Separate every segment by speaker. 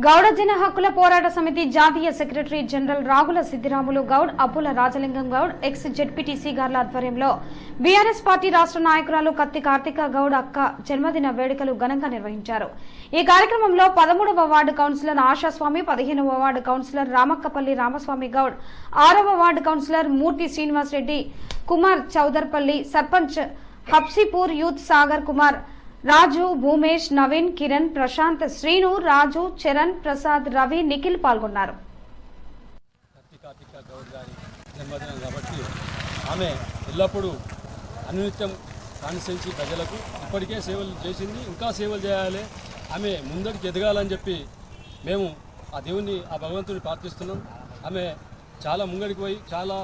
Speaker 1: గౌడ జన హక్కుల పోరాట సమితి జాతీయ secretary general Ragula Siddiramulu Goud, Abbula Rajalingam Goud, ex ZPTC గార్ల ఆధ్వర్యంలో బీఆర్ఎస్ పార్టీ రాష్ట్ర నాయకురాలు కత్తి కార్తిక గౌడ్ అక్క జన్మదిన వేడుకలు ఘనంగా నిర్వహించారు. ఈ కార్యక్రమంలో 13వ వార్డు కౌన్సిలర్ ఆశాస్వామి, 15వ వార్డు కౌన్సిలర్ రామక్కపల్లి రామస్వామి గౌడ్, 6వ వార్డు కౌన్సిలర్ మూర్తి శ్రీనివాస్ రెడ్డి, కుమార్ చౌదర్పల్లి, సర్పంచ్ హబ్సీపూర్ యూత్ సాగర్ కుమార్, రాజు, భూమేష్, నవీన్, కిరణ్, ప్రశాంత్, శ్రీను, రాజు, చరణ్, ప్రసాద్, రవి, నిఖిల్ పాల్గొన్నారు.
Speaker 2: జన్మదినం కాబట్టి ఆమె ఎల్లప్పుడూ అనునిత్యం కాన్స్టిట్యున్సీ ప్రజలకు ఇప్పటికే సేవలు చేసింది, ఇంకా సేవలు చేయాలి, ఆమె ముందరికి ఎదగాలని చెప్పి మేము ఆ దేవుని ఆ భగవంతుని ప్రార్థిస్తున్నాం. ఆమె చాలా ముంగడికి పోయి చాలా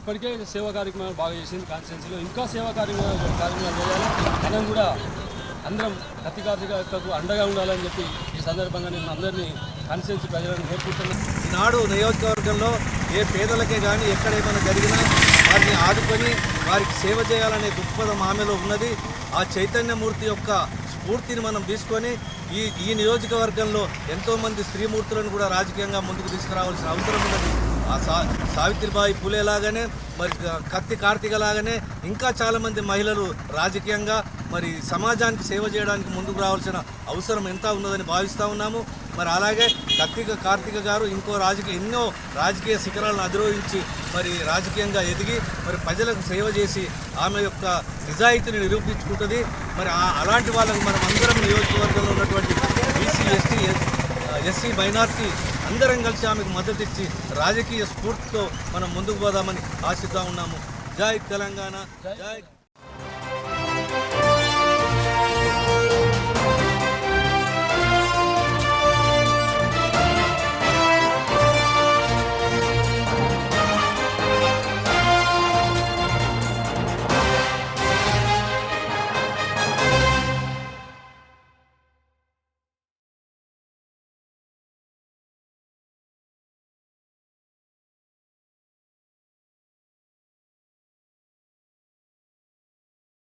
Speaker 2: ఇప్పటికే సేవా కార్యక్రమాలు బాగా చేసింది. కాన్స్టిట్యున్సీలో ఇంకా సేవా కార్యక్రమాలు చేయాలి. మనం కూడా అందరం కత్తి కార్తికకు అండగా ఉండాలని చెప్పి ఈ సందర్భంగా నేను అందరినీ కాన్స్టిట్యున్సీ ప్రజలను కోరుకుంటున్నాను.
Speaker 3: ఈనాడు నియోజకవర్గంలో ఏ పేదలకే కానీ ఎక్కడేమైనా జరిగినా వారిని ఆదుకొని వారికి సేవ చేయాలనే దృక్పథం ఆమెలో ఉన్నది. ఆ చైతన్యమూర్తి యొక్క స్ఫూర్తిని మనం తీసుకొని ఈ నియోజకవర్గంలో ఎంతోమంది స్త్రీమూర్తులను కూడా రాజకీయంగా ముందుకు తీసుకురావాల్సిన అవసరం ఉన్నది. ఆ సావిత్రిబాయి పూలే లాగానే మరి కత్తి కార్తిక లాగానే ఇంకా చాలామంది మహిళలు రాజకీయంగా మరి సమాజానికి సేవ చేయడానికి ముందుకు రావాల్సిన అవసరం ఎంత ఉన్నదని భావిస్తూ ఉన్నాము. మరి అలాగే కార్తిక గారు ఎన్నో రాజకీయ శిఖరాలను అధిరోహించి మరి రాజకీయంగా ఎదిగి మరి ప్రజలకు సేవ చేసి ఆమె యొక్క నిజాయితీని నిరూపించుకుంటుంది. మరి అలాంటి వాళ్ళకు మనం అందరం నియోజకవర్గంలో ఉన్నటువంటి బీసీ, ఎస్సీ, మైనార్టీ అందరం కలిసి ఆమెకు మద్దతు ఇచ్చి రాజకీయ స్ఫూర్తితో మనం ముందుకు పోదామని ఆశిస్తూ ఉన్నాము. జై తెలంగాణ, జై